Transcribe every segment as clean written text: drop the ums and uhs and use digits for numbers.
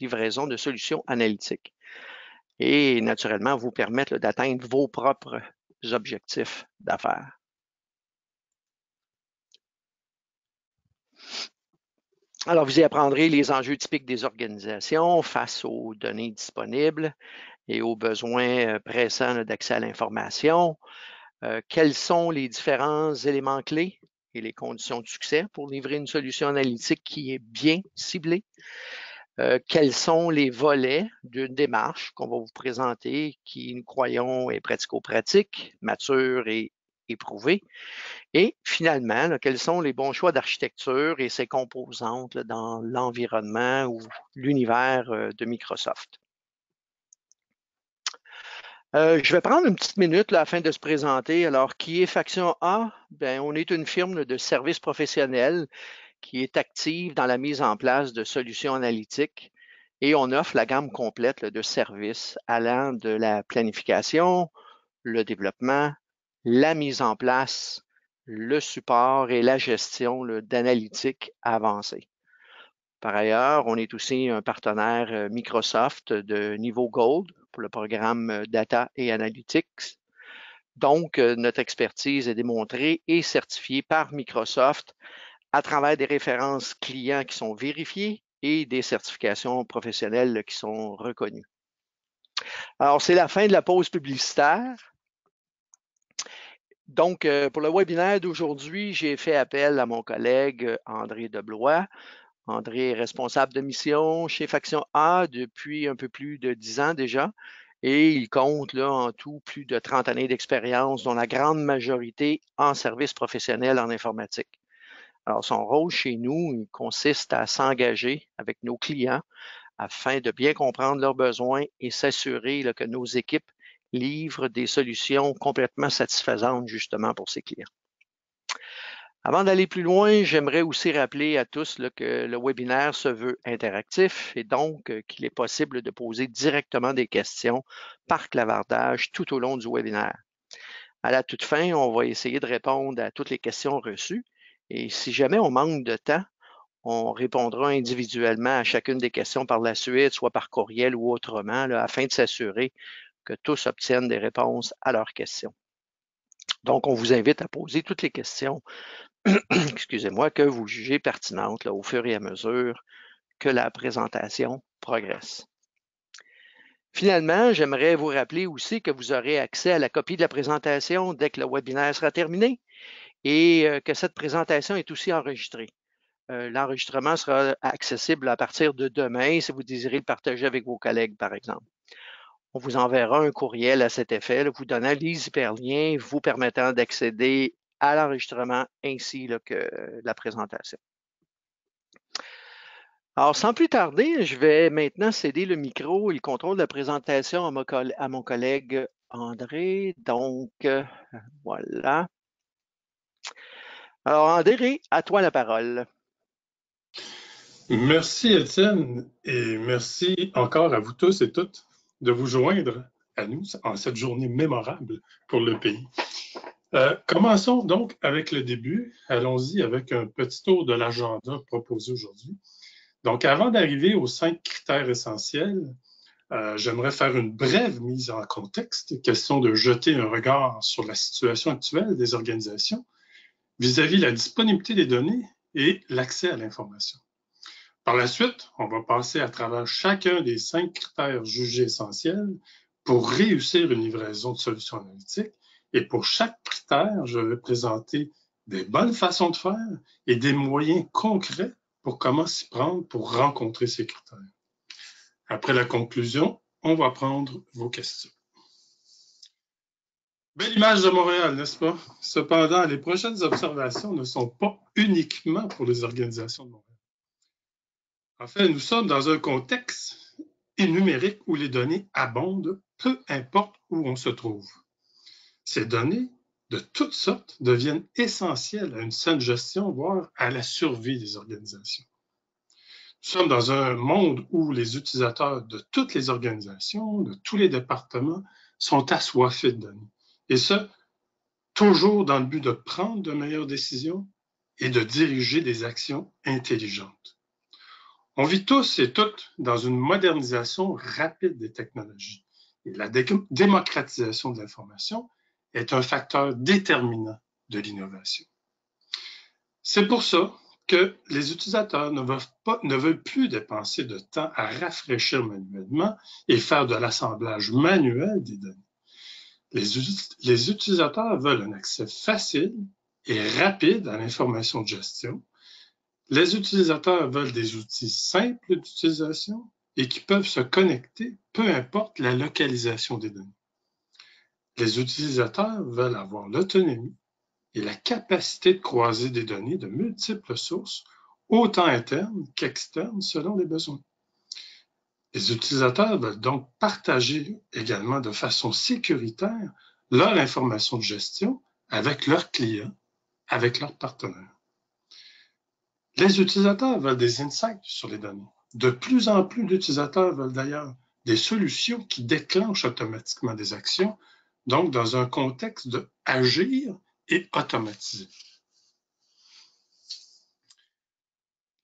livraison de solutions analytiques et naturellement vous permettre d'atteindre vos propres objectifs d'affaires. Alors, vous y apprendrez les enjeux typiques des organisations face aux données disponibles et aux besoins pressants d'accès à l'information. Quels sont les différents éléments clés et les conditions de succès pour livrer une solution analytique qui est bien ciblée? Quels sont les volets d'une démarche qu'on va vous présenter qui, nous croyons, est pratico-pratique, mature et éprouvée? Et finalement, là, quels sont les bons choix d'architecture et ses composantes là, dans l'environnement ou l'univers de Microsoft? Je vais prendre une petite minute là, afin de se présenter. Alors, qui est Faction A? Bien, on est une firme de services professionnels qui est active dans la mise en place de solutions analytiques et on offre la gamme complète là, de services allant de la planification, le développement, la mise en place, le support et la gestion d'analytiques avancées. Par ailleurs, on est aussi un partenaire Microsoft de niveau Gold pour le programme Data et Analytics. Donc, notre expertise est démontrée et certifiée par Microsoft à travers des références clients qui sont vérifiées et des certifications professionnelles qui sont reconnues. Alors, c'est la fin de la pause publicitaire. Donc, pour le webinaire d'aujourd'hui, j'ai fait appel à mon collègue André Deblois. André est responsable de mission chez Faction A depuis un peu plus de 10 ans déjà et il compte là, en tout plus de 30 années d'expérience, dont la grande majorité en service professionnel en informatique. Alors, son rôle chez nous, il consiste à s'engager avec nos clients afin de bien comprendre leurs besoins et s'assurer que nos équipes livrent des solutions complètement satisfaisantes justement pour ces clients. Avant d'aller plus loin, j'aimerais aussi rappeler à tous que le webinaire se veut interactif et donc qu'il est possible de poser directement des questions par clavardage tout au long du webinaire. À la toute fin, on va essayer de répondre à toutes les questions reçues et si jamais on manque de temps, on répondra individuellement à chacune des questions par la suite, soit par courriel ou autrement, afin de s'assurer que tous obtiennent des réponses à leurs questions. Donc, on vous invite à poser toutes les questions excusez-moi, que vous jugez pertinentes au fur et à mesure que la présentation progresse. Finalement, j'aimerais vous rappeler aussi que vous aurez accès à la copie de la présentation dès que le webinaire sera terminé et que cette présentation est aussi enregistrée. L'enregistrement sera accessible à partir de demain si vous désirez le partager avec vos collègues, par exemple. On vous enverra un courriel à cet effet, vous donnant les hyperliens vous permettant d'accéder à l'enregistrement ainsi que la présentation. Alors, sans plus tarder, je vais maintenant céder le micro et le contrôle de la présentation à mon collègue André. Donc, voilà. Alors, André, à toi la parole. Merci, Étienne, et merci encore à vous tous et toutes de vous joindre à nous en cette journée mémorable pour le pays. Commençons donc avec le début. Allons-y avec un petit tour de l'agenda proposé aujourd'hui. Donc, avant d'arriver aux 5 critères essentiels, j'aimerais faire une brève mise en contexte, question de jeter un regard sur la situation actuelle des organisations vis-à-vis la disponibilité des données et l'accès à l'information. Par la suite, on va passer à travers chacun des 5 critères jugés essentiels pour réussir une livraison de solutions analytiques. Et pour chaque critère, je vais présenter des bonnes façons de faire et des moyens concrets pour comment s'y prendre pour rencontrer ces critères. Après la conclusion, on va prendre vos questions. Belle image de Montréal, n'est-ce pas? Cependant, les prochaines observations ne sont pas uniquement pour les organisations de Montréal. En fait, nous sommes dans un contexte numérique où les données abondent, peu importe où on se trouve. Ces données, de toutes sortes, deviennent essentielles à une saine gestion, voire à la survie des organisations. Nous sommes dans un monde où les utilisateurs de toutes les organisations, de tous les départements, sont assoiffés de données. Et ce, toujours dans le but de prendre de meilleures décisions et de diriger des actions intelligentes. On vit tous et toutes dans une modernisation rapide des technologies et la démocratisation de l'information est un facteur déterminant de l'innovation. C'est pour ça que les utilisateurs ne veulent plus dépenser de temps à rafraîchir manuellement et faire de l'assemblage manuel des données. Les utilisateurs veulent un accès facile et rapide à l'information de gestion. Les utilisateurs veulent des outils simples d'utilisation et qui peuvent se connecter, peu importe la localisation des données. Les utilisateurs veulent avoir l'autonomie et la capacité de croiser des données de multiples sources, autant internes qu'externes selon les besoins. Les utilisateurs veulent donc partager également de façon sécuritaire leur information de gestion avec leurs clients, avec leurs partenaires. Les utilisateurs veulent des insights sur les données. De plus en plus d'utilisateurs veulent d'ailleurs des solutions qui déclenchent automatiquement des actions, donc dans un contexte de agir et automatiser.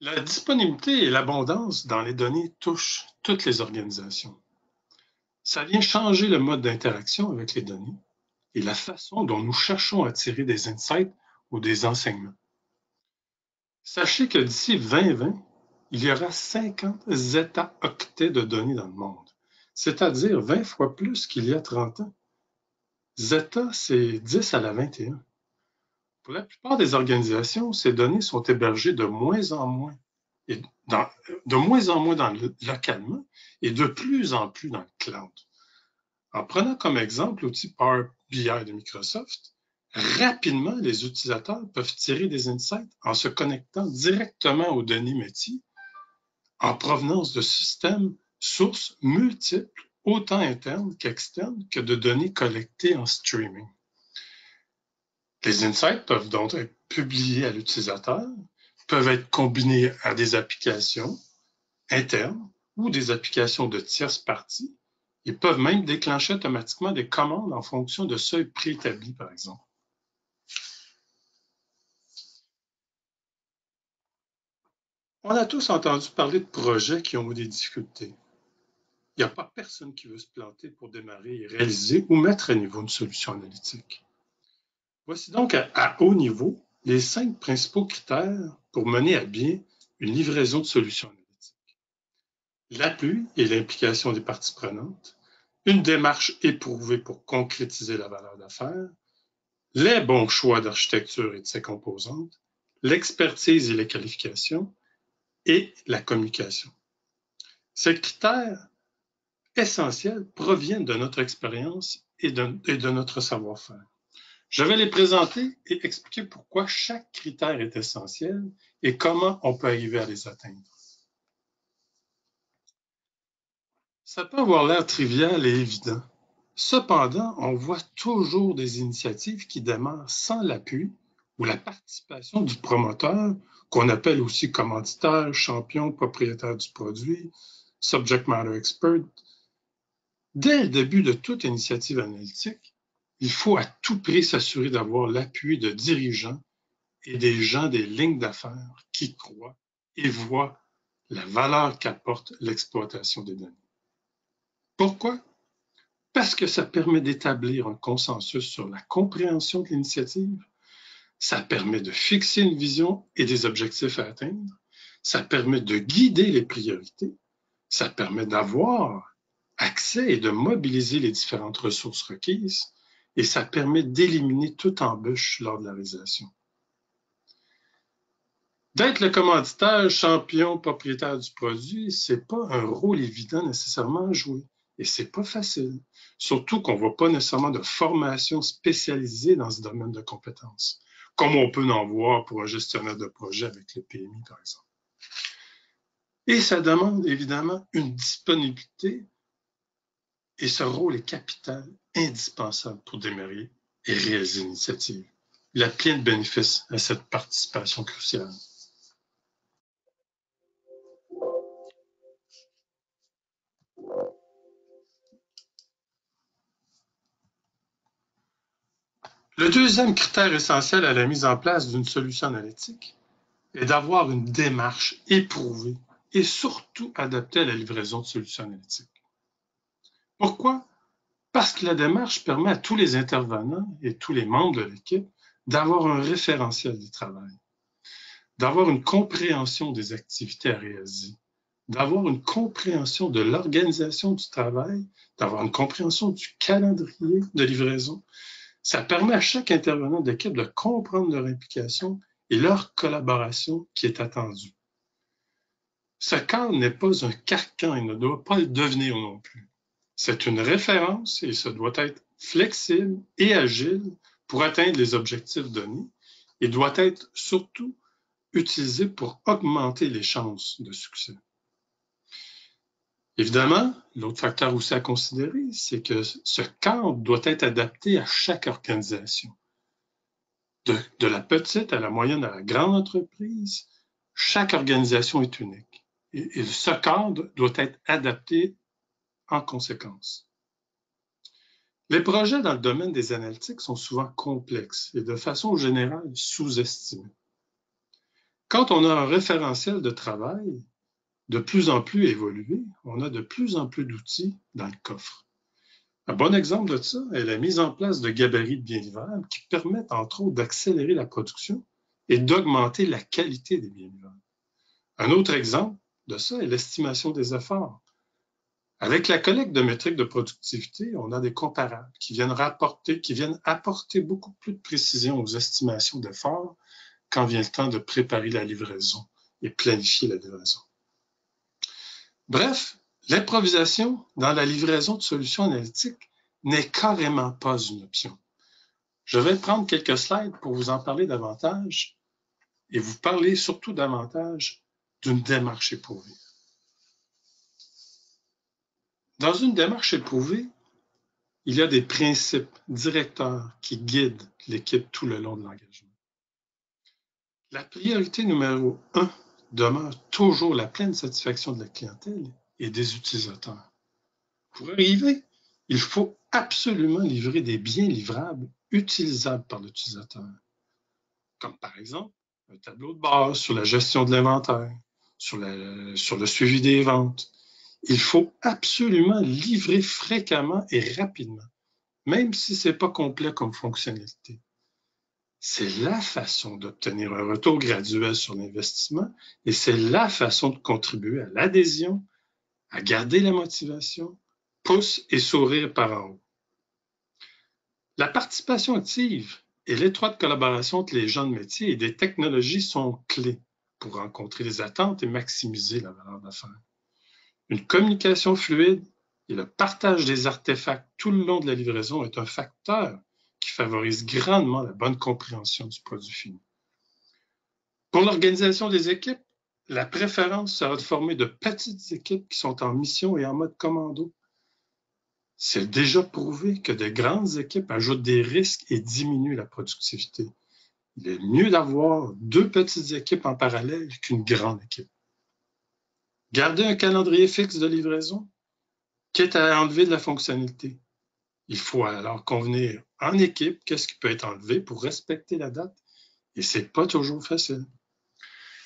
La disponibilité et l'abondance dans les données touchent toutes les organisations. Ça vient changer le mode d'interaction avec les données et la façon dont nous cherchons à tirer des insights ou des enseignements. Sachez que d'ici 2020, il y aura 50 zeta-octets de données dans le monde, c'est-à-dire 20 fois plus qu'il y a 30 ans. Zeta, c'est 10 à la 21. Pour la plupart des organisations, ces données sont hébergées de moins en moins localement et de plus en plus dans le cloud. En prenant comme exemple l'outil Power BI de Microsoft, rapidement, les utilisateurs peuvent tirer des insights en se connectant directement aux données métiers en provenance de systèmes sources multiples, autant internes qu'externes, que de données collectées en streaming. Les insights peuvent donc être publiés à l'utilisateur, peuvent être combinés à des applications internes ou des applications de tierces parties et peuvent même déclencher automatiquement des commandes en fonction de seuils préétablis, par exemple. On a tous entendu parler de projets qui ont eu des difficultés. Il n'y a pas personne qui veut se planter pour démarrer et réaliser ou mettre à niveau une solution analytique. Voici donc à haut niveau les 5 principaux critères pour mener à bien une livraison de solutions analytiques. L'appui et l'implication des parties prenantes, une démarche éprouvée pour concrétiser la valeur d'affaires, les bons choix d'architecture et de ses composantes, l'expertise et les qualifications, et la communication. Ces critères essentiels proviennent de notre expérience et de notre savoir-faire. Je vais les présenter et expliquer pourquoi chaque critère est essentiel et comment on peut arriver à les atteindre. Ça peut avoir l'air trivial et évident. Cependant, on voit toujours des initiatives qui démarrent sans l'appui ou la participation du promoteur, qu'on appelle aussi commanditaire, champion, propriétaire du produit, subject matter expert. Dès le début de toute initiative analytique, il faut à tout prix s'assurer d'avoir l'appui de dirigeants et des gens des lignes d'affaires qui croient et voient la valeur qu'apporte l'exploitation des données. Pourquoi? Parce que ça permet d'établir un consensus sur la compréhension de l'initiative, ça permet de fixer une vision et des objectifs à atteindre, ça permet de guider les priorités, ça permet d'avoir accès et de mobiliser les différentes ressources requises, et ça permet d'éliminer toute embûche lors de la réalisation. D'être le commanditaire, champion, propriétaire du produit, c'est pas un rôle évident nécessairement à jouer. Et c'est pas facile. Surtout qu'on voit pas nécessairement de formation spécialisée dans ce domaine de compétences, comme on peut en voir pour un gestionnaire de projet avec le PMI, par exemple. Et ça demande évidemment une disponibilité, et ce rôle est capital, indispensable pour démarrer et réaliser l'initiative. Il a plein de bénéfices à cette participation cruciale. Le deuxième critère essentiel à la mise en place d'une solution analytique est d'avoir une démarche éprouvée et surtout adaptée à la livraison de solutions analytiques. Pourquoi? Parce que la démarche permet à tous les intervenants et tous les membres de l'équipe d'avoir un référentiel du travail, d'avoir une compréhension des activités à réaliser, d'avoir une compréhension de l'organisation du travail, d'avoir une compréhension du calendrier de livraison. Ça permet à chaque intervenant de l'équipe de comprendre leur implication et leur collaboration qui est attendue. Ce cadre n'est pas un carcan et ne doit pas le devenir non plus. C'est une référence et ça doit être flexible et agile pour atteindre les objectifs donnés et doit être surtout utilisé pour augmenter les chances de succès. Évidemment, l'autre facteur aussi à considérer, c'est que ce cadre doit être adapté à chaque organisation. De la petite à la moyenne à la grande entreprise, chaque organisation est unique. Et ce cadre doit être adapté en conséquence. Les projets dans le domaine des analytiques sont souvent complexes et de façon générale sous-estimés. Quand on a un référentiel de travail de plus en plus évolué, on a de plus en plus d'outils dans le coffre. Un bon exemple de ça est la mise en place de gabarits de biens livrables qui permettent entre autres d'accélérer la production et d'augmenter la qualité des biens livrables. Un autre exemple de ça est l'estimation des efforts. Avec la collecte de métriques de productivité, on a des comparables qui viennent apporter beaucoup plus de précision aux estimations d'efforts quand vient le temps de préparer la livraison et planifier la livraison. Bref, l'improvisation dans la livraison de solutions analytiques n'est carrément pas une option. Je vais prendre quelques slides pour vous en parler davantage et vous parler surtout davantage d'une démarche éprouvée. Dans une démarche éprouvée, il y a des principes directeurs qui guident l'équipe tout le long de l'engagement. La priorité numéro 1 demeure toujours la pleine satisfaction de la clientèle et des utilisateurs. Pour arriver, il faut absolument livrer des biens livrables utilisables par l'utilisateur, comme par exemple un tableau de bord sur la gestion de l'inventaire, sur le suivi des ventes. Il faut absolument livrer fréquemment et rapidement, même si ce n'est pas complet comme fonctionnalité. C'est la façon d'obtenir un retour graduel sur l'investissement et c'est la façon de contribuer à l'adhésion, à garder la motivation, pouce et sourire par en haut. La participation active et l'étroite collaboration entre les gens de métier et des technologies sont clés pour rencontrer les attentes et maximiser la valeur d'affaires. Une communication fluide et le partage des artefacts tout le long de la livraison est un facteur qui favorise grandement la bonne compréhension du produit fini. Pour l'organisation des équipes, la préférence sera de former de petites équipes qui sont en mission et en mode commando. C'est déjà prouvé que de grandes équipes ajoutent des risques et diminuent la productivité. Il est mieux d'avoir 2 petites équipes en parallèle qu'une grande équipe. Garder un calendrier fixe de livraison, quitte à enlever de la fonctionnalité. Il faut alors convenir en équipe qu'est-ce qui peut être enlevé pour respecter la date, et c'est pas toujours facile.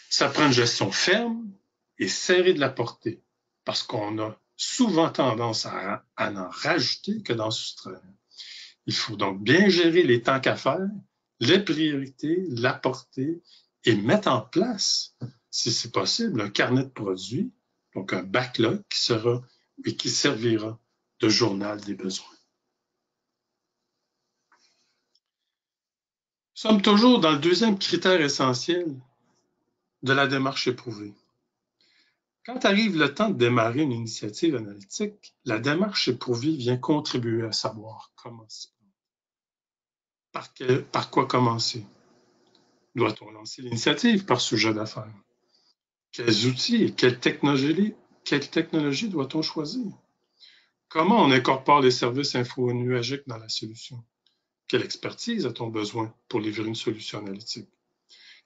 Ça prend une gestion ferme et serrée de la portée, parce qu'on a souvent tendance à en rajouter que d'en soustraire. Il faut donc bien gérer les temps qu'à faire, les priorités, la portée, et mettre en place, si c'est possible, un carnet de produits, donc un backlog qui servira de journal des besoins. Nous sommes toujours dans le deuxième critère essentiel de la démarche éprouvée. Quand arrive le temps de démarrer une initiative analytique, la démarche éprouvée vient contribuer à savoir comment s'y prendre. Par quoi commencer? Doit-on lancer l'initiative par sujet d'affaires? Quels outils et quelle technologie doit-on choisir? Comment on incorpore les services info-nuagiques dans la solution? Quelle expertise a-t-on besoin pour livrer une solution analytique?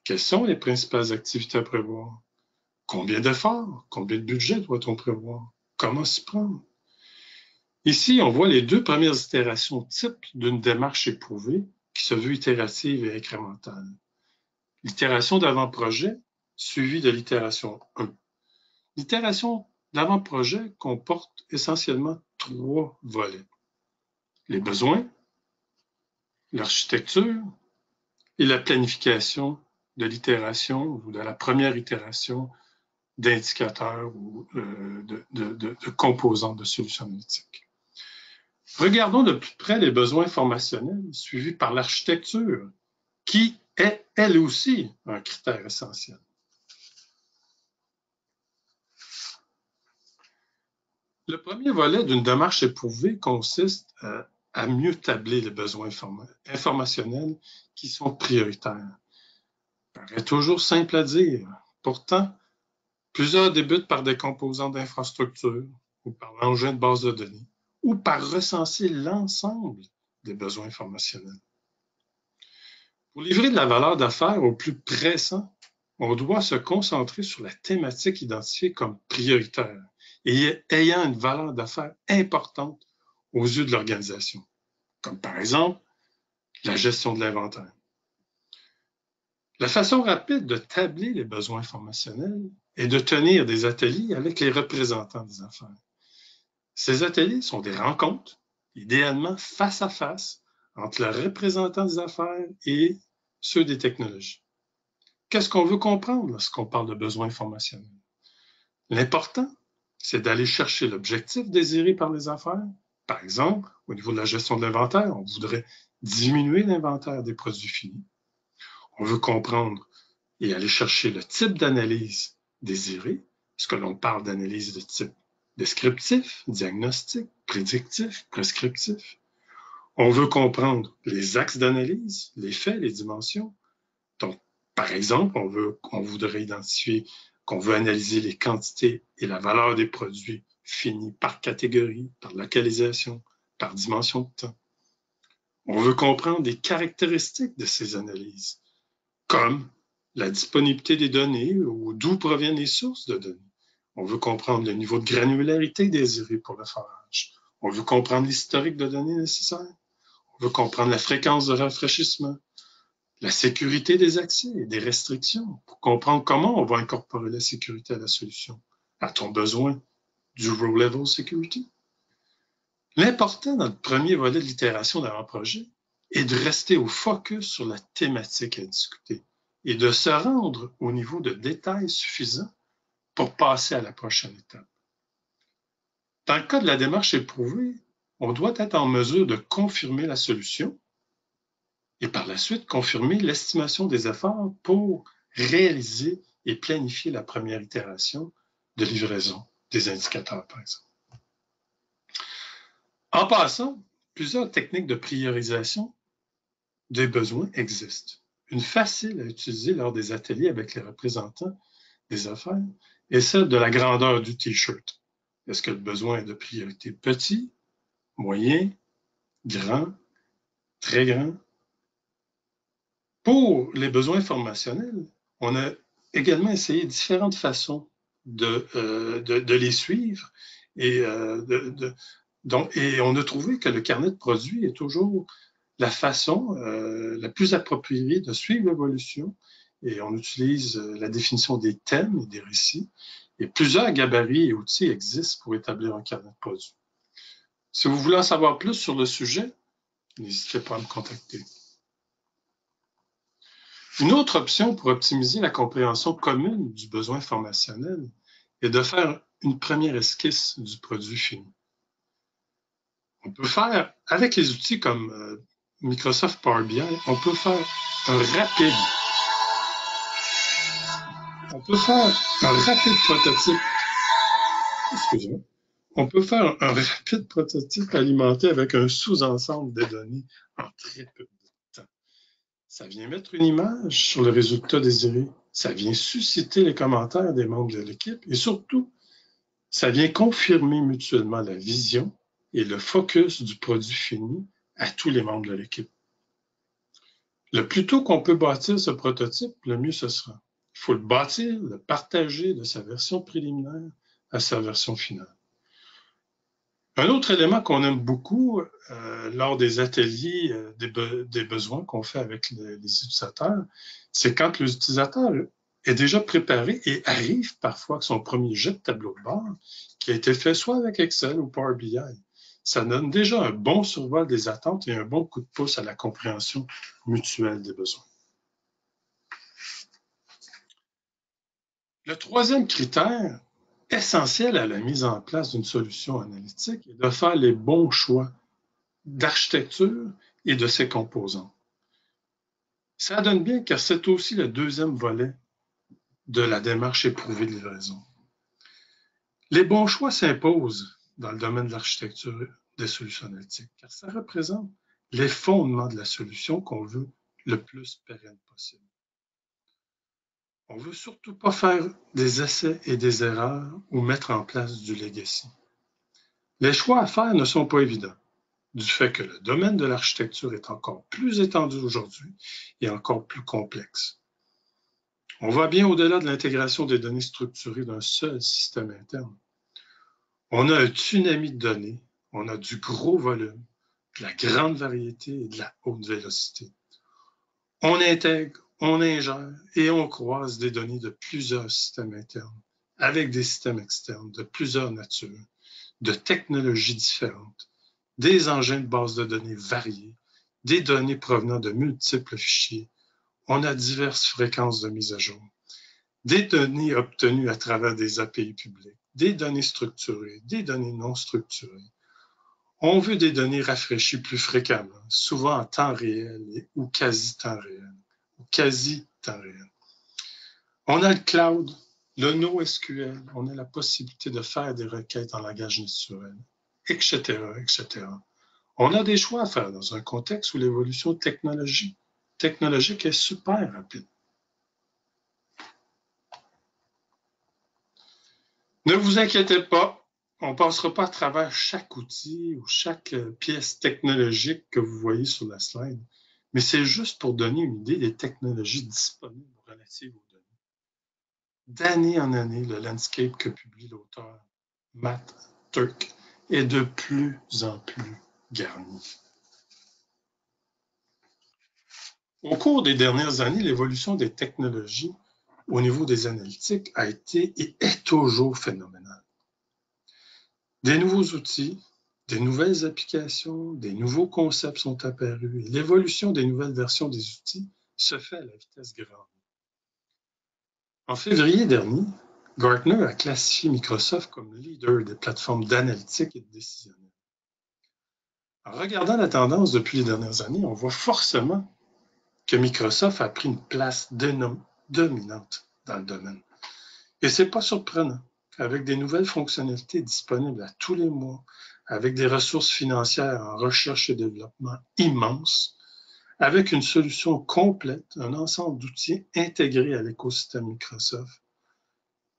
Quelles sont les principales activités à prévoir? Combien d'efforts? Combien de budget doit-on prévoir? Comment s'y prendre? Ici, on voit les 2 premières itérations types d'une démarche éprouvée qui se veut itérative et incrémentale. L'itération d'avant-projet suivie de l'itération 1. l'itération d'avant-projet comporte essentiellement 3 volets. Les besoins, l'architecture et la planification de l'itération ou de la première itération d'indicateurs ou de composants de solutions analytiques. Regardons de plus près les besoins informationnels suivis par l'architecture, qui est elle aussi un critère essentiel. Le premier volet d'une démarche éprouvée consiste à mieux tabler les besoins informationnels qui sont prioritaires. Ça paraît toujours simple à dire. Pourtant, plusieurs débutent par des composants d'infrastructure ou par l'engin de base de données ou par recenser l'ensemble des besoins informationnels. Pour livrer de la valeur d'affaires au plus pressant, on doit se concentrer sur la thématique identifiée comme prioritaire et ayant une valeur d'affaires importante aux yeux de l'organisation, comme par exemple la gestion de l'inventaire. La façon rapide de tabler les besoins informationnels est de tenir des ateliers avec les représentants des affaires. Ces ateliers sont des rencontres, idéalement face à face, entre le représentant des affaires et ceux des technologies. Qu'est-ce qu'on veut comprendre lorsqu'on parle de besoins informationnels? L'important, c'est d'aller chercher l'objectif désiré par les affaires. Par exemple, au niveau de la gestion de l'inventaire, on voudrait diminuer l'inventaire des produits finis. On veut comprendre et aller chercher le type d'analyse désirée, parce que l'on parle d'analyse de type descriptif, diagnostic, prédictif, prescriptif. On veut comprendre les axes d'analyse, les faits, les dimensions. Donc, par exemple, on voudrait identifier qu'on veut analyser les quantités et la valeur des produits finis par catégorie, par localisation, par dimension de temps. On veut comprendre les caractéristiques de ces analyses, comme la disponibilité des données ou d'où proviennent les sources de données. On veut comprendre le niveau de granularité désiré pour le forage. On veut comprendre l'historique de données nécessaires. On veut comprendre la fréquence de rafraîchissement, la sécurité des accès et des restrictions pour comprendre comment on va incorporer la sécurité à la solution. A-t-on besoin du row-level security? L'important dans le premier volet de l'itération d'avant-projet est de rester au focus sur la thématique à discuter et de se rendre au niveau de détail suffisant pour passer à la prochaine étape. Dans le cas de la démarche éprouvée, on doit être en mesure de confirmer la solution et par la suite confirmer l'estimation des efforts pour réaliser et planifier la première itération de livraison des indicateurs, par exemple. En passant, plusieurs techniques de priorisation des besoins existent. Une facile à utiliser lors des ateliers avec les représentants des affaires est celle de la grandeur du T-shirt. Est-ce que le besoin est de priorité petit, moyen, grand, très grand? Pour les besoins informationnels, on a également essayé différentes façons de les suivre et on a trouvé que le carnet de produits est toujours la façon la plus appropriée de suivre l'évolution et on utilise la définition des thèmes et des récits et plusieurs gabarits et outils existent pour établir un carnet de produits. Si vous voulez en savoir plus sur le sujet, n'hésitez pas à me contacter. Une autre option pour optimiser la compréhension commune du besoin informationnel est de faire une première esquisse du produit fini. On peut faire, avec les outils comme Microsoft Power BI, on peut faire un rapide prototype. Excusez-moi. On peut faire un rapide prototype alimenté avec un sous-ensemble de données en très peu de temps. Ça vient mettre une image sur le résultat désiré. Ça vient susciter les commentaires des membres de l'équipe et surtout, ça vient confirmer mutuellement la vision et le focus du produit fini à tous les membres de l'équipe. Le plus tôt qu'on peut bâtir ce prototype, le mieux ce sera. Il faut le bâtir, le partager de sa version préliminaire à sa version finale. Un autre élément qu'on aime beaucoup lors des ateliers des besoins qu'on fait avec les utilisateurs, c'est quand les utilisateurs est déjà préparé et arrive parfois avec son premier jet de tableau de bord qui a été fait soit avec Excel ou Power BI. Ça donne déjà un bon survol des attentes et un bon coup de pouce à la compréhension mutuelle des besoins. Le troisième critère essentiel à la mise en place d'une solution analytique est de faire les bons choix d'architecture et de ses composants. Ça donne bien car c'est aussi le deuxième volet de la démarche éprouvée de livraison. Les bons choix s'imposent dans le domaine de l'architecture des solutions analytiques car ça représente les fondements de la solution qu'on veut le plus pérenne possible. On ne veut surtout pas faire des essais et des erreurs ou mettre en place du legacy. Les choix à faire ne sont pas évidents, du fait que le domaine de l'architecture est encore plus étendu aujourd'hui et encore plus complexe. On va bien au-delà de l'intégration des données structurées d'un seul système interne. On a un tsunami de données, on a du gros volume, de la grande variété et de la haute vélocité. On intègre, on ingère et on croise des données de plusieurs systèmes internes avec des systèmes externes de plusieurs natures, de technologies différentes, des engins de base de données variés, des données provenant de multiples fichiers. On a diverses fréquences de mise à jour, des données obtenues à travers des API publiques, des données structurées, des données non structurées. On veut des données rafraîchies plus fréquemment, souvent en temps réel ou quasi-temps réel. On a le cloud, le NoSQL, on a la possibilité de faire des requêtes en langage naturel, etc., etc. On a des choix à faire dans un contexte où l'évolution technologique est super rapide. Ne vous inquiétez pas, on ne passera pas à travers chaque outil ou chaque pièce technologique que vous voyez sur la slide, mais c'est juste pour donner une idée des technologies disponibles relatives aux données. D'année en année, le landscape que publie l'auteur Matt Turk est de plus en plus garni. Au cours des dernières années, l'évolution des technologies au niveau des analytiques a été et est toujours phénoménale. Des nouveaux outils, des nouvelles applications, des nouveaux concepts sont apparus et l'évolution des nouvelles versions des outils se fait à la vitesse grand V. En février dernier, Gartner a classifié Microsoft comme leader des plateformes d'analytique et de décisionnel. En regardant la tendance depuis les dernières années, on voit forcément que Microsoft a pris une place dominante dans le domaine. Et ce n'est pas surprenant, avec des nouvelles fonctionnalités disponibles à tous les mois, avec des ressources financières en recherche et développement immenses, avec une solution complète, un ensemble d'outils intégrés à l'écosystème Microsoft,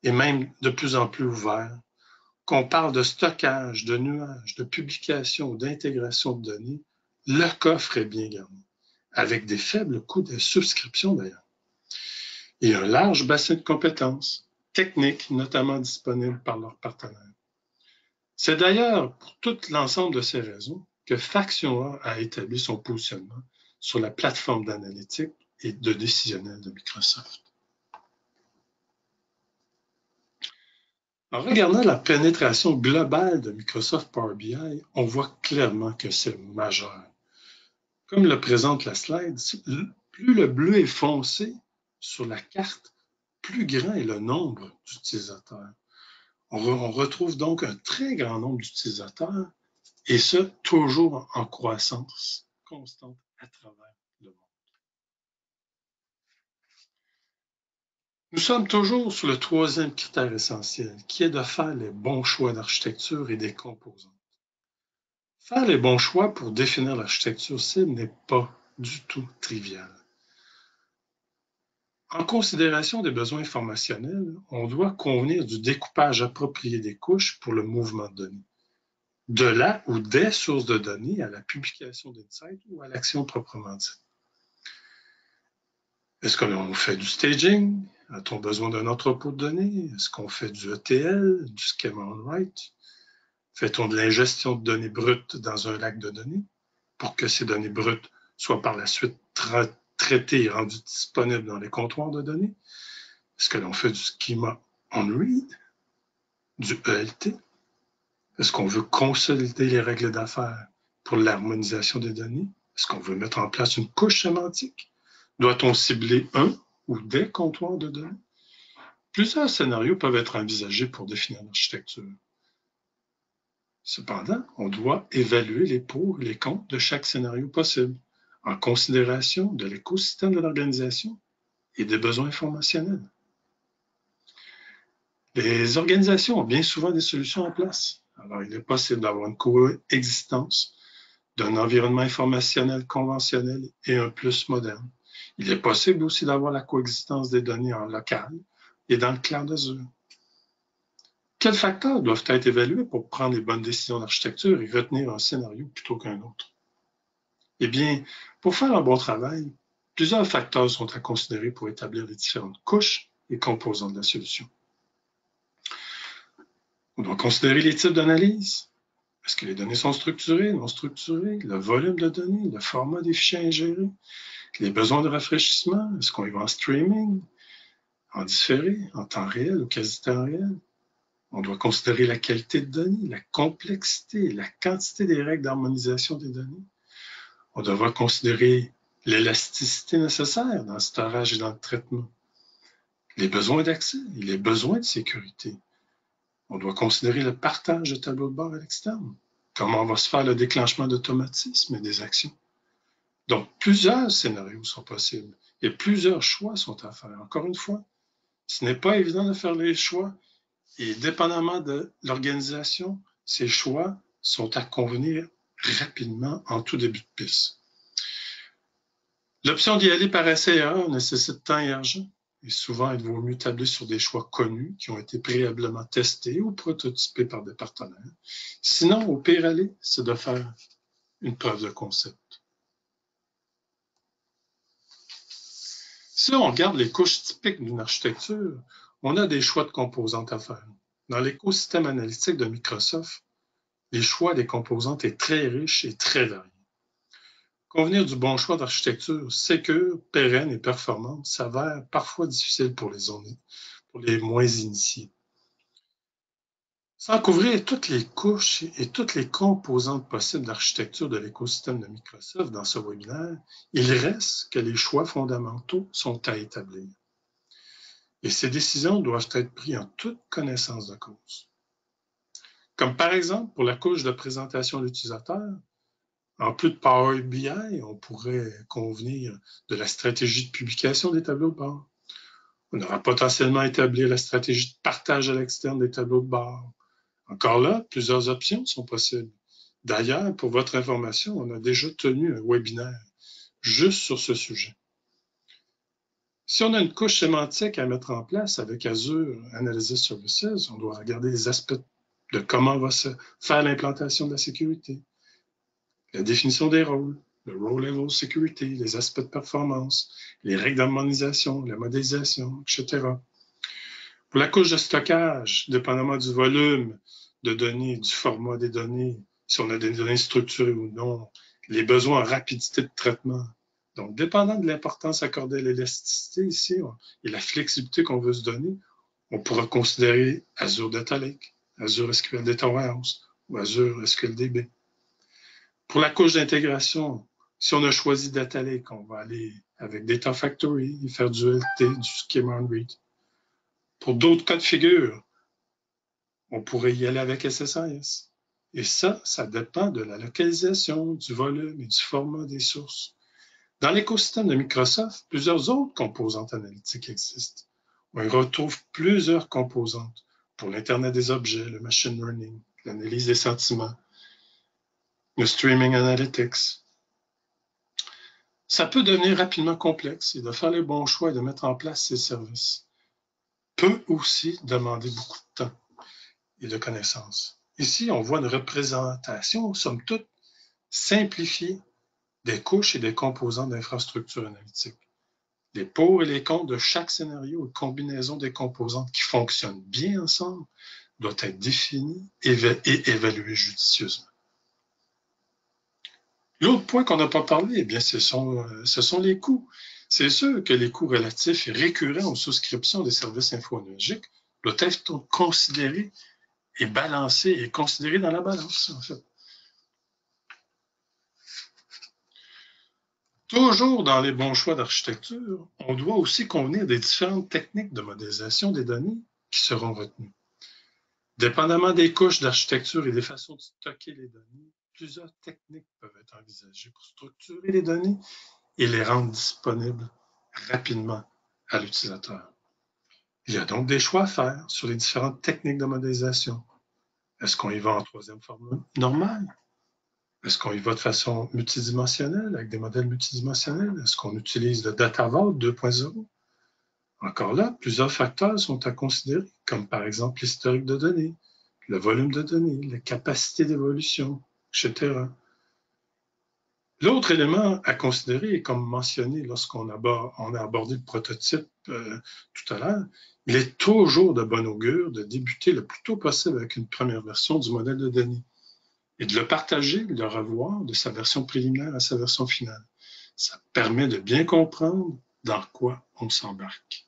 et même de plus en plus ouvert, qu'on parle de stockage, de nuages, de publication, d'intégration de données, le coffre est bien garni, avec des faibles coûts de subscription d'ailleurs, et un large bassin de compétences techniques, notamment disponibles par leurs partenaires. C'est d'ailleurs pour tout l'ensemble de ces raisons que Faction A établi son positionnement sur la plateforme d'analytique et de décisionnel de Microsoft. En regardant la pénétration globale de Microsoft Power BI, on voit clairement que c'est majeur. Comme le présente la slide, plus le bleu est foncé sur la carte, plus grand est le nombre d'utilisateurs. On retrouve donc un très grand nombre d'utilisateurs, et ce, toujours en croissance constante à travers le monde. Nous sommes toujours sur le troisième critère essentiel, qui est de faire les bons choix d'architecture et des composants. Faire les bons choix pour définir l'architecture cible n'est pas du tout trivial. En considération des besoins informationnels, on doit convenir du découpage approprié des couches pour le mouvement de données, de la ou des sources de données à la publication d'insights ou à l'action proprement dite. Est-ce qu'on fait du staging? A-t-on besoin d'un entrepôt de données? Est-ce qu'on fait du ETL, du schema on write? Fait-on de l'ingestion de données brutes dans un lac de données pour que ces données brutes soient par la suite traitées et rendues disponibles dans les comptoirs de données? Est-ce que l'on fait du schema on-read, du ELT? Est-ce qu'on veut consolider les règles d'affaires pour l'harmonisation des données? Est-ce qu'on veut mettre en place une couche sémantique? Doit-on cibler un ou des comptoirs de données? Plusieurs scénarios peuvent être envisagés pour définir l'architecture. Cependant, on doit évaluer les pour et les contre de chaque scénario possible, en considération de l'écosystème de l'organisation et des besoins informationnels. Les organisations ont bien souvent des solutions en place. Alors, il est possible d'avoir une coexistence d'un environnement informationnel conventionnel et un plus moderne. Il est possible aussi d'avoir la coexistence des données en local et dans le cloud Azure. Quels facteurs doivent être évalués pour prendre les bonnes décisions d'architecture et retenir un scénario plutôt qu'un autre? Eh bien, pour faire un bon travail, plusieurs facteurs sont à considérer pour établir les différentes couches et composants de la solution. On doit considérer les types d'analyse. Est-ce que les données sont structurées, non structurées, le volume de données, le format des fichiers ingérés, les besoins de rafraîchissement, est-ce qu'on y va en streaming, en différé, en temps réel ou quasi-temps réel? On doit considérer la qualité de données, la complexité, la quantité des règles d'harmonisation des données. On devra considérer l'élasticité nécessaire dans le storage et dans le traitement, les besoins d'accès et les besoins de sécurité. On doit considérer le partage de tableaux de bord à l'externe, comment va se faire le déclenchement d'automatisme et des actions. Donc, plusieurs scénarios sont possibles et plusieurs choix sont à faire. Encore une fois, ce n'est pas évident de faire les choix et dépendamment de l'organisation, ces choix sont à convenir rapidement en tout début de piste. L'option d'y aller par essai-erreur nécessite temps et argent. Et souvent, il vaut mieux tabler sur des choix connus qui ont été préalablement testés ou prototypés par des partenaires. Sinon, au pire aller, c'est de faire une preuve de concept. Si on regarde les couches typiques d'une architecture, on a des choix de composantes à faire. Dans l'écosystème analytique de Microsoft, les choix des composantes est très riche et très varié. Convenir du bon choix d'architecture sécure, pérenne et performante s'avère parfois difficile pour les moins initiés. Sans couvrir toutes les couches et toutes les composantes possibles d'architecture de l'écosystème de Microsoft dans ce webinaire, il reste que les choix fondamentaux sont à établir. Et ces décisions doivent être prises en toute connaissance de cause. Comme par exemple pour la couche de présentation de l'utilisateur, en plus de Power BI, on pourrait convenir de la stratégie de publication des tableaux de bord. On aura potentiellement établi la stratégie de partage à l'externe des tableaux de bord. Encore là, plusieurs options sont possibles. D'ailleurs, pour votre information, on a déjà tenu un webinaire juste sur ce sujet. Si on a une couche sémantique à mettre en place avec Azure Analysis Services, on doit regarder les aspects de comment va se faire l'implantation de la sécurité, la définition des rôles, le role level security, les aspects de performance, les règles d'harmonisation, la modélisation, etc. Pour la couche de stockage, dépendamment du volume de données, du format des données, si on a des données structurées ou non, les besoins en rapidité de traitement. Donc, dépendant de l'importance accordée à l'élasticité ici et la flexibilité qu'on veut se donner, on pourra considérer Azure Data Lake, Azure SQL Data Warehouse ou Azure SQL DB. Pour la couche d'intégration, si on a choisi Data Lake, on va aller avec Data Factory et faire du LT, du Schema on Read. Pour d'autres cas de figure, on pourrait y aller avec SSIS. Et ça dépend de la localisation, du volume et du format des sources. Dans l'écosystème de Microsoft, plusieurs autres composantes analytiques existent. On y retrouve plusieurs composantes pour l'Internet des objets, le machine learning, l'analyse des sentiments, le streaming analytics. Ça peut devenir rapidement complexe et de faire les bons choix et de mettre en place ces services peut aussi demander beaucoup de temps et de connaissances. Ici, on voit une représentation, somme toute, simplifiée des couches et des composants d'infrastructure analytique. Les pour et les contre de chaque scénario et combinaison des composantes qui fonctionnent bien ensemble doit être définie et évaluée judicieusement. L'autre point qu'on n'a pas parlé, eh bien, ce sont les coûts. C'est sûr que les coûts relatifs et récurrents aux souscriptions des services infonuagiques doivent être considérés et balancés et considérés dans la balance, en fait. Toujours dans les bons choix d'architecture, on doit aussi convenir des différentes techniques de modélisation des données qui seront retenues. Dépendamment des couches d'architecture et des façons de stocker les données, plusieurs techniques peuvent être envisagées pour structurer les données et les rendre disponibles rapidement à l'utilisateur. Il y a donc des choix à faire sur les différentes techniques de modélisation. Est-ce qu'on y va en troisième forme normale? Est-ce qu'on y va de façon multidimensionnelle, avec des modèles multidimensionnels? Est-ce qu'on utilise le Data Vault 2.0? Encore là, plusieurs facteurs sont à considérer, comme par exemple l'historique de données, le volume de données, la capacité d'évolution, etc. L'autre élément à considérer, et comme mentionné lorsqu'on a abordé le prototype tout à l'heure, il est toujours de bon augure de débuter le plus tôt possible avec une première version du modèle de données et de le partager, de le revoir de sa version préliminaire à sa version finale. Ça permet de bien comprendre dans quoi on s'embarque.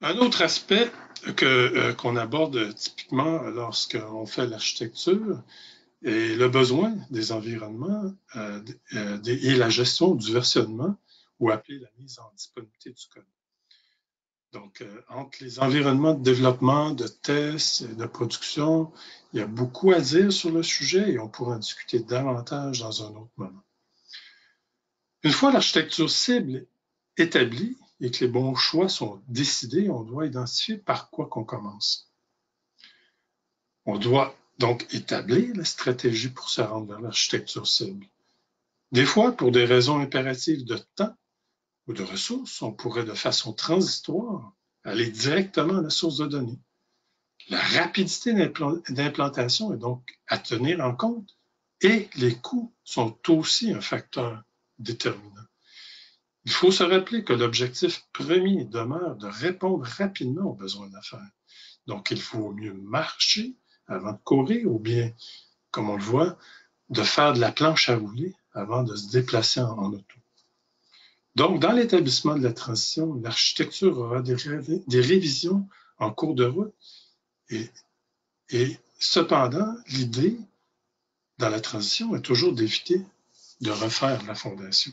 Un autre aspect qu'on aborde typiquement lorsqu'on fait l'architecture est le besoin des environnements et la gestion du versionnement, ou appelé la mise en disponibilité du code. Donc, entre les environnements de développement, de tests et de production, il y a beaucoup à dire sur le sujet et on pourra en discuter davantage dans un autre moment. Une fois l'architecture cible établie et que les bons choix sont décidés, on doit identifier par quoi qu'on commence. On doit donc établir la stratégie pour se rendre vers l'architecture cible. Des fois, pour des raisons impératives de temps ou de ressources, on pourrait de façon transitoire aller directement à la source de données. La rapidité d'implantation est donc à tenir en compte et les coûts sont aussi un facteur déterminant. Il faut se rappeler que l'objectif premier demeure de répondre rapidement aux besoins d'affaires. Donc, il faut mieux marcher avant de courir ou bien, comme on le voit, de faire de la planche à rouler avant de se déplacer en auto. Donc, dans l'établissement de la transition, l'architecture aura des révisions en cours de route et cependant, l'idée dans la transition est toujours d'éviter de refaire la fondation.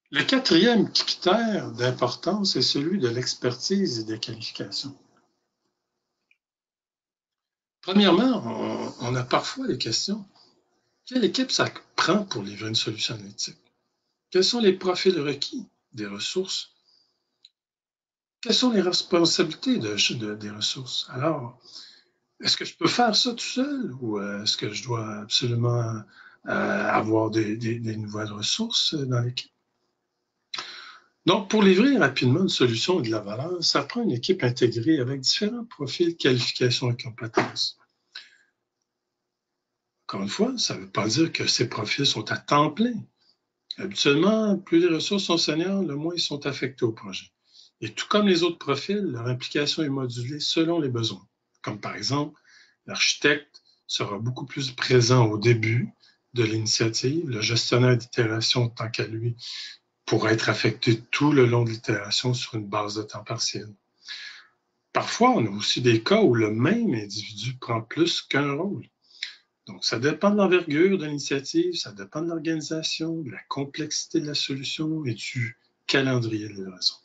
Le quatrième critère d'importance est celui de l'expertise et des qualifications. Premièrement, on a parfois des questions. Quelle équipe ça prend pour livrer une solution analytique? Quels sont les profils requis des ressources? Quelles sont les responsabilités des ressources? Alors, est-ce que je peux faire ça tout seul ou est-ce que je dois absolument avoir des nouvelles ressources dans l'équipe? Donc, pour livrer rapidement une solution et de la valeur, ça prend une équipe intégrée avec différents profils, qualifications et compétences. Encore une fois, ça ne veut pas dire que ces profils sont à temps plein. Habituellement, plus les ressources sont seniors, le moins ils sont affectés au projet. Et tout comme les autres profils, leur implication est modulée selon les besoins. Comme par exemple, l'architecte sera beaucoup plus présent au début de l'initiative, le gestionnaire d'itération tant qu'à lui pourra être affecté tout le long de l'itération sur une base de temps partiel. Parfois, on a aussi des cas où le même individu prend plus qu'un rôle. Donc, ça dépend de l'envergure de l'initiative, ça dépend de l'organisation, de la complexité de la solution et du calendrier de livraison.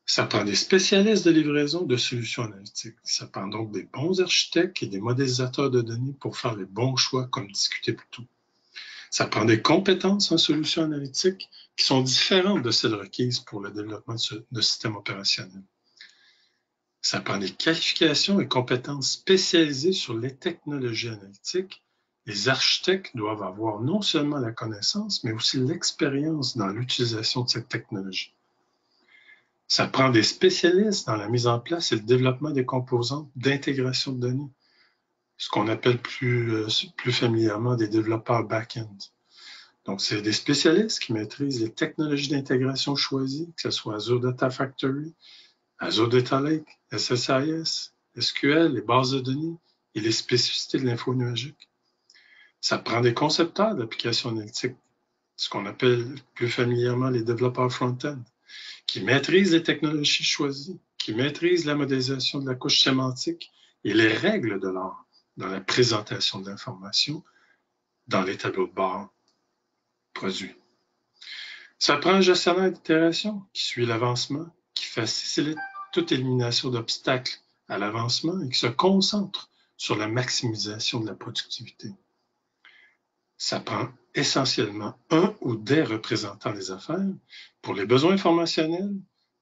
Ça prend des spécialistes de livraison de solutions analytiques. Ça prend donc des bons architectes et des modélisateurs de données pour faire les bons choix, comme discuté plus tôt. Ça prend des compétences en solutions analytiques qui sont différentes de celles requises pour le développement de systèmes opérationnels. Ça prend des qualifications et compétences spécialisées sur les technologies analytiques. Les architectes doivent avoir non seulement la connaissance, mais aussi l'expérience dans l'utilisation de cette technologie. Ça prend des spécialistes dans la mise en place et le développement des composantes d'intégration de données, ce qu'on appelle plus familièrement des développeurs back-end. Donc, c'est des spécialistes qui maîtrisent les technologies d'intégration choisies, que ce soit Azure Data Factory, Azure Data Lake, SSIS, SQL, les bases de données et les spécificités de l'info nuagique. Ça prend des concepteurs d'applications analytiques, ce qu'on appelle plus familièrement les développeurs front-end, qui maîtrisent les technologies choisies, qui maîtrisent la modélisation de la couche sémantique et les règles de l'art dans la présentation de l'information dans les tableaux de bord produits. Ça prend un gestionnaire d'itération qui suit l'avancement, qui facilite toute élimination d'obstacles à l'avancement et qui se concentre sur la maximisation de la productivité. Ça prend essentiellement un ou des représentants des affaires pour les besoins informationnels,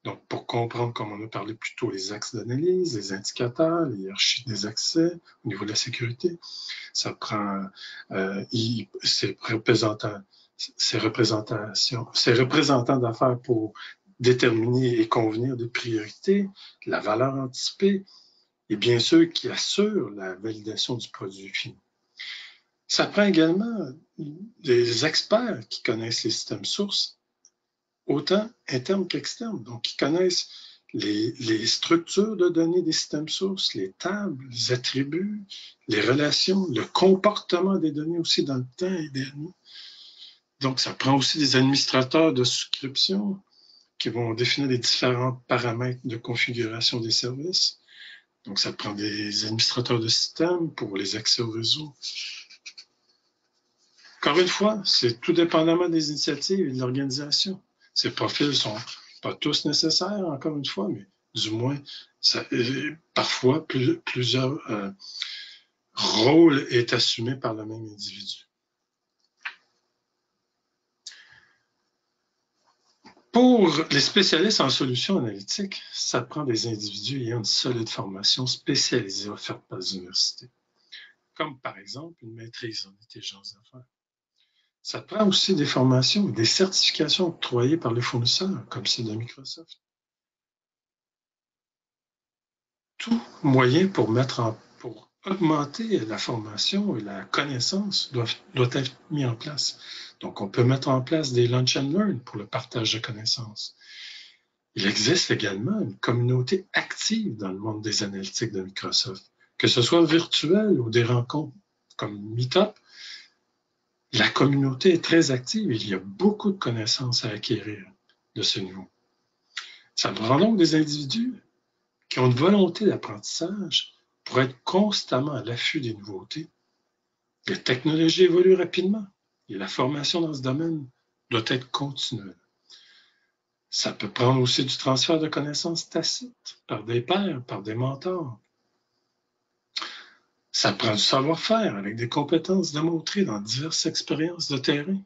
donc pour comprendre, comme on a parlé plus tôt, les axes d'analyse, les indicateurs, les hiérarchies des accès au niveau de la sécurité. Ça prend ces représentants d'affaires pour déterminer et convenir des priorités, la valeur anticipée, et bien sûr qui assurent la validation du produit fini. Ça prend également des experts qui connaissent les systèmes sources, autant internes qu'externes, donc qui connaissent les structures de données des systèmes sources, les tables, les attributs, les relations, le comportement des données aussi dans le temps idéalement. Donc, ça prend aussi des administrateurs de souscription qui vont définir les différents paramètres de configuration des services. Donc, ça prend des administrateurs de système pour les accès au réseau. Encore une fois, c'est tout dépendamment des initiatives et de l'organisation. Ces profils ne sont pas tous nécessaires, encore une fois, mais du moins, parfois, plusieurs rôles est assumé par le même individu. Pour les spécialistes en solutions analytiques, ça prend des individus ayant une solide formation spécialisée offerte par les universités, comme par exemple une maîtrise en intelligence d'affaires. Ça prend aussi des formations et des certifications octroyées par les fournisseurs, comme celle de Microsoft. Tout moyen pour augmenter la formation et la connaissance doit être mis en place. Donc, on peut mettre en place des lunch and learn pour le partage de connaissances. Il existe également une communauté active dans le monde des analytiques de Microsoft, que ce soit virtuel ou des rencontres comme Meetup. La communauté est très active et il y a beaucoup de connaissances à acquérir de ce niveau. Ça prend donc des individus qui ont une volonté d'apprentissage pour être constamment à l'affût des nouveautés. Les technologies évoluent rapidement et la formation dans ce domaine doit être continuelle. Ça peut prendre aussi du transfert de connaissances tacites par des pairs, par des mentors. Ça prend du savoir-faire avec des compétences démontrées dans diverses expériences de terrain.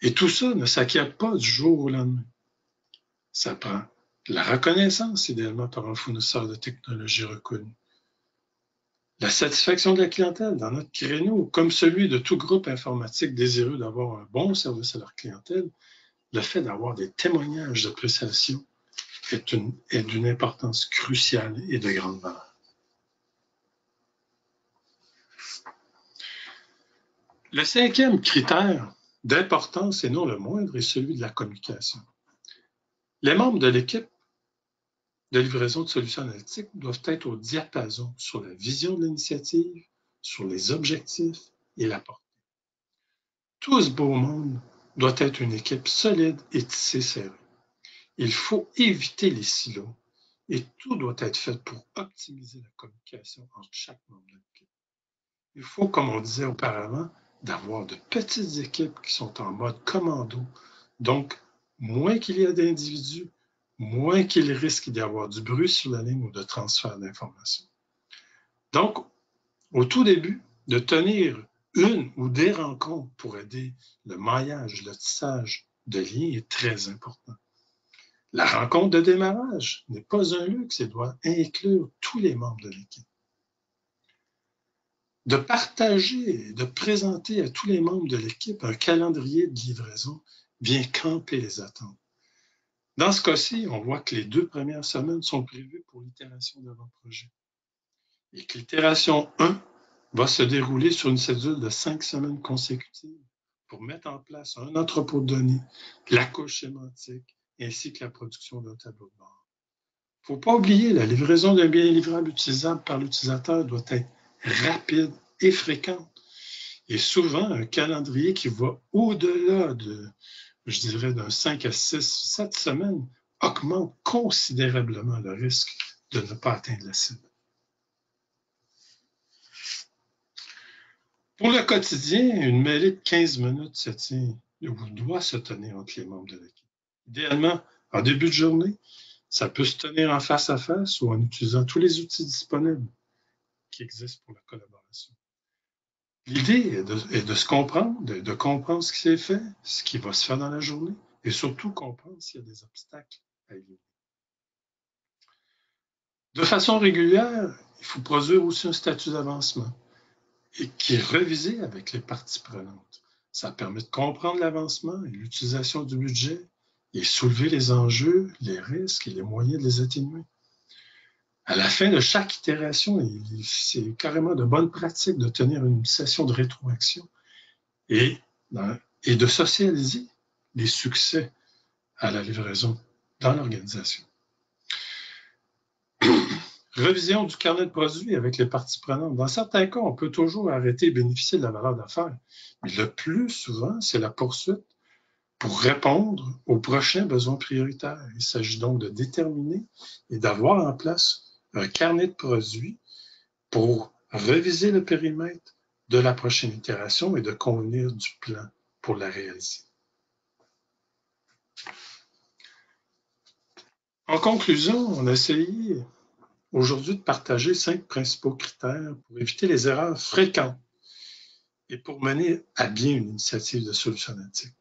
Et tout ça ne s'acquiert pas du jour au lendemain. Ça prend la reconnaissance, idéalement par un fournisseur de technologies reconnu. La satisfaction de la clientèle dans notre créneau, comme celui de tout groupe informatique désireux d'avoir un bon service à leur clientèle, le fait d'avoir des témoignages d'appréciation est d'une importance cruciale et de grande valeur. Le cinquième critère d'importance, et non le moindre, est celui de la communication. Les membres de l'équipe de livraison de solutions analytiques doivent être au diapason sur la vision de l'initiative, sur les objectifs et la portée. Tout ce beau monde doit être une équipe solide et tissée serrée. Il faut éviter les silos et tout doit être fait pour optimiser la communication entre chaque membre de l'équipe. Il faut, comme on disait auparavant, d'avoir de petites équipes qui sont en mode commando. Donc, moins qu'il y a d'individus, moins qu'il risque d'y avoir du bruit sur la ligne ou de transfert d'informations. Donc, au tout début, de tenir une ou des rencontres pour aider le maillage, le tissage de liens est très important. La rencontre de démarrage n'est pas un luxe et doit inclure tous les membres de l'équipe. De partager, de présenter à tous les membres de l'équipe un calendrier de livraison vient camper les attentes. Dans ce cas-ci, on voit que les 2 premières semaines sont prévues pour l'itération d'avant-projet et que l'itération 1 va se dérouler sur une cédule de 5 semaines consécutives pour mettre en place un entrepôt de données, la couche sémantique, ainsi que la production d'un tableau de bord. Il ne faut pas oublier, la livraison d'un bien livrable utilisable par l'utilisateur doit être rapide et fréquente. Et souvent, un calendrier qui va au-delà de, je dirais, d'un 5 à 6, 7 semaines augmente considérablement le risque de ne pas atteindre la cible. Pour le quotidien, une mêlée de 15 minutes se tient ou doit se tenir entre les membres de l'équipe. Idéalement, en début de journée, ça peut se tenir en face à face ou en utilisant tous les outils disponibles qui existent pour la collaboration. L'idée est de se comprendre, de comprendre ce qui s'est fait, ce qui va se faire dans la journée et surtout comprendre s'il y a des obstacles à éliminer. De façon régulière, il faut produire aussi un statut d'avancement et qui est revisé avec les parties prenantes. Ça permet de comprendre l'avancement et l'utilisation du budget et soulever les enjeux, les risques et les moyens de les atténuer. À la fin de chaque itération, c'est carrément de bonne pratique de tenir une session de rétroaction et de socialiser les succès à la livraison dans l'organisation. Révision du carnet de produits avec les parties prenantes. Dans certains cas, on peut toujours arrêter et bénéficier de la valeur d'affaires. Mais le plus souvent, c'est la poursuite pour répondre aux prochains besoins prioritaires. Il s'agit donc de déterminer et d'avoir en place un carnet de produits pour réviser le périmètre de la prochaine itération et de convenir du plan pour la réaliser. En conclusion, on a essayé aujourd'hui de partager 5 principaux critères pour éviter les erreurs fréquentes et pour mener à bien une initiative de solutionnatique.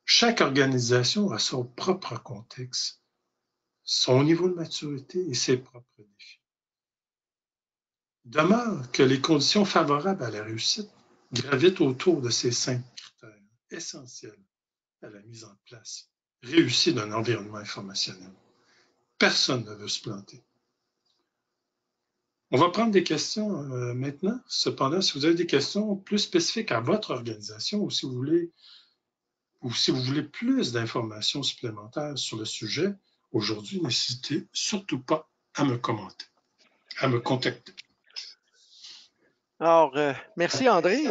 Chaque organisation a son propre contexte, son niveau de maturité et ses propres défis. Il demeure que les conditions favorables à la réussite gravitent autour de ces 5 critères essentiels à la mise en place réussie d'un environnement informationnel. Personne ne veut se planter. On va prendre des questions maintenant. Cependant, si vous avez des questions plus spécifiques à votre organisation ou si vous voulez plus d'informations supplémentaires sur le sujet, aujourd'hui, n'hésitez surtout pas à me commenter, à me contacter. Alors, merci André.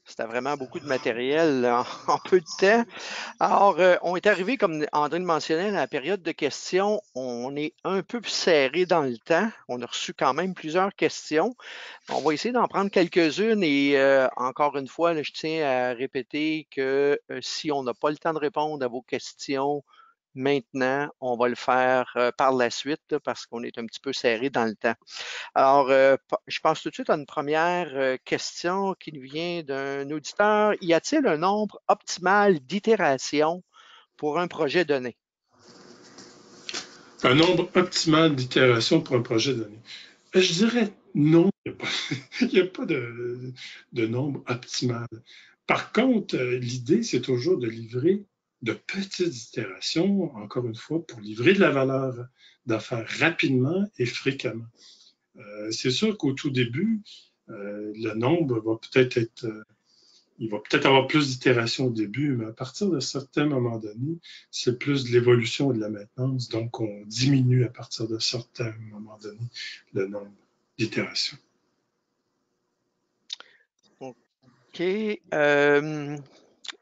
C'était vraiment beaucoup de matériel en peu de temps. Alors, on est arrivé, comme André le mentionnait, à la période de questions. On est un peu serré dans le temps. On a reçu quand même plusieurs questions. On va essayer d'en prendre quelques-unes et encore une fois, là, je tiens à répéter que si on n'a pas le temps de répondre à vos questions maintenant, on va le faire par la suite là, parce qu'on est un petit peu serré dans le temps. Alors, je passe tout de suite à une première question qui nous vient d'un auditeur. Y a-t-il un nombre optimal d'itérations pour un projet donné? Un nombre optimal d'itérations pour un projet donné. Je dirais non, il n'y a pas de nombre optimal. Par contre, l'idée, c'est toujours de livrer de petites itérations, encore une fois, pour livrer de la valeur d'affaires rapidement et fréquemment. C'est sûr qu'au tout début, le nombre va peut-être être, il va peut-être avoir plus d'itérations au début, mais à partir d'un certain moment donné, c'est plus de l'évolution et de la maintenance, donc on diminue à partir d'un certain moment donné le nombre d'itérations. OK.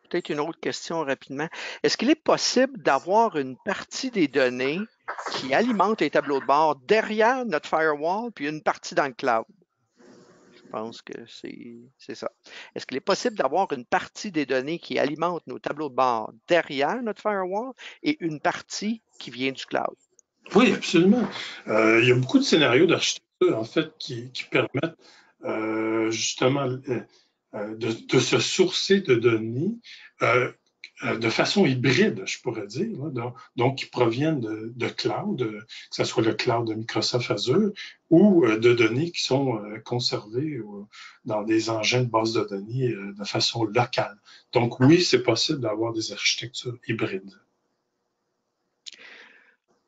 Peut-être une autre question rapidement. Est-ce qu'il est possible d'avoir une partie des données qui alimente les tableaux de bord derrière notre firewall, puis une partie dans le cloud? Je pense que c'est ça. Est-ce qu'il est possible d'avoir une partie des données qui alimentent nos tableaux de bord derrière notre firewall et une partie qui vient du cloud? Oui, absolument. Il y a beaucoup de scénarios d'architecture, en fait, qui permettent justement de se sourcer de données de façon hybride, je pourrais dire, là, donc qui proviennent de cloud, que ce soit le cloud de Microsoft Azure, ou de données qui sont conservées dans des engins de base de données de façon locale. Donc oui, c'est possible d'avoir des architectures hybrides.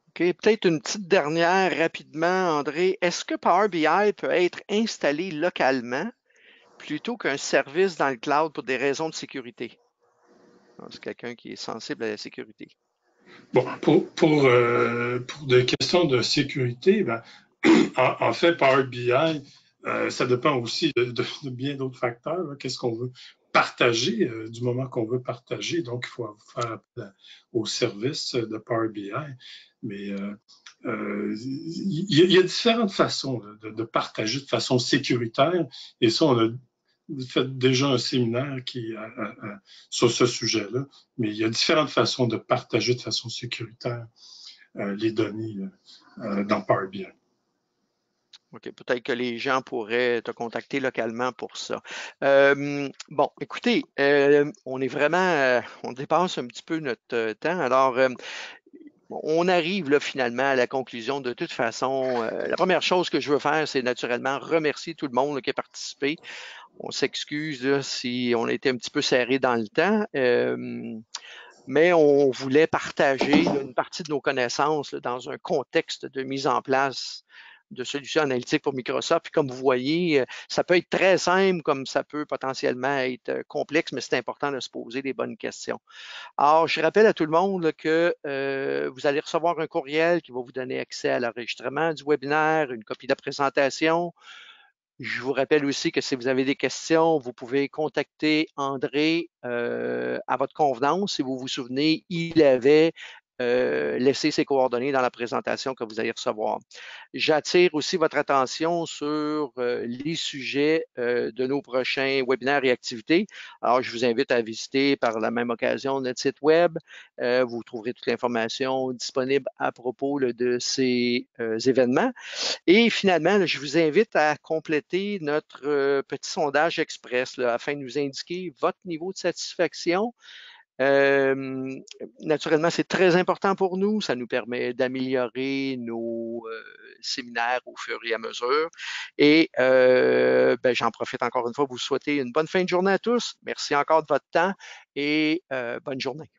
OK, peut-être une petite dernière rapidement, André. Est-ce que Power BI peut être installé localement plutôt qu'un service dans le cloud pour des raisons de sécurité? C'est quelqu'un qui est sensible à la sécurité. Bon, pour des questions de sécurité, ben, en fait, Power BI, ça dépend aussi de bien d'autres facteurs, hein. Qu'est-ce qu'on veut partager du moment qu'on veut partager? Donc, il faut faire appel au service de Power BI. Mais il y a différentes façons de partager de façon sécuritaire. Et ça, on a fait déjà un séminaire sur ce sujet-là. Mais il y a différentes façons de partager de façon sécuritaire les données dans Power BI. OK, peut-être que les gens pourraient te contacter localement pour ça. Bon, écoutez, on est vraiment, on dépasse un petit peu notre temps. Alors, on arrive là finalement à la conclusion. De toute façon, la première chose que je veux faire, c'est naturellement remercier tout le monde là, qui a participé. On s'excuse là, si on a été un petit peu serré dans le temps. Mais on voulait partager là, une partie de nos connaissances là, dans un contexte de mise en place de solutions analytiques pour Microsoft. Puis comme vous voyez, ça peut être très simple comme ça peut potentiellement être complexe, mais c'est important de se poser les bonnes questions. Alors, je rappelle à tout le monde là, que vous allez recevoir un courriel qui va vous donner accès à l'enregistrement du webinaire, une copie de la présentation. Je vous rappelle aussi que si vous avez des questions, vous pouvez contacter André à votre convenance. Si vous vous souvenez, il avait laissé ses coordonnées dans la présentation que vous allez recevoir. J'attire aussi votre attention sur les sujets de nos prochains webinaires et activités. Alors, je vous invite à visiter par la même occasion notre site web. Vous trouverez toute l'information disponible à propos là, de ces événements. Et finalement, là, je vous invite à compléter notre petit sondage express là, afin de nous indiquer votre niveau de satisfaction. Euh, Naturellement, c'est très important pour nous. Ça nous permet d'améliorer nos séminaires au fur et à mesure. Et ben, j'en profite encore une fois pour vous souhaiter une bonne fin de journée à tous. Merci encore de votre temps et bonne journée.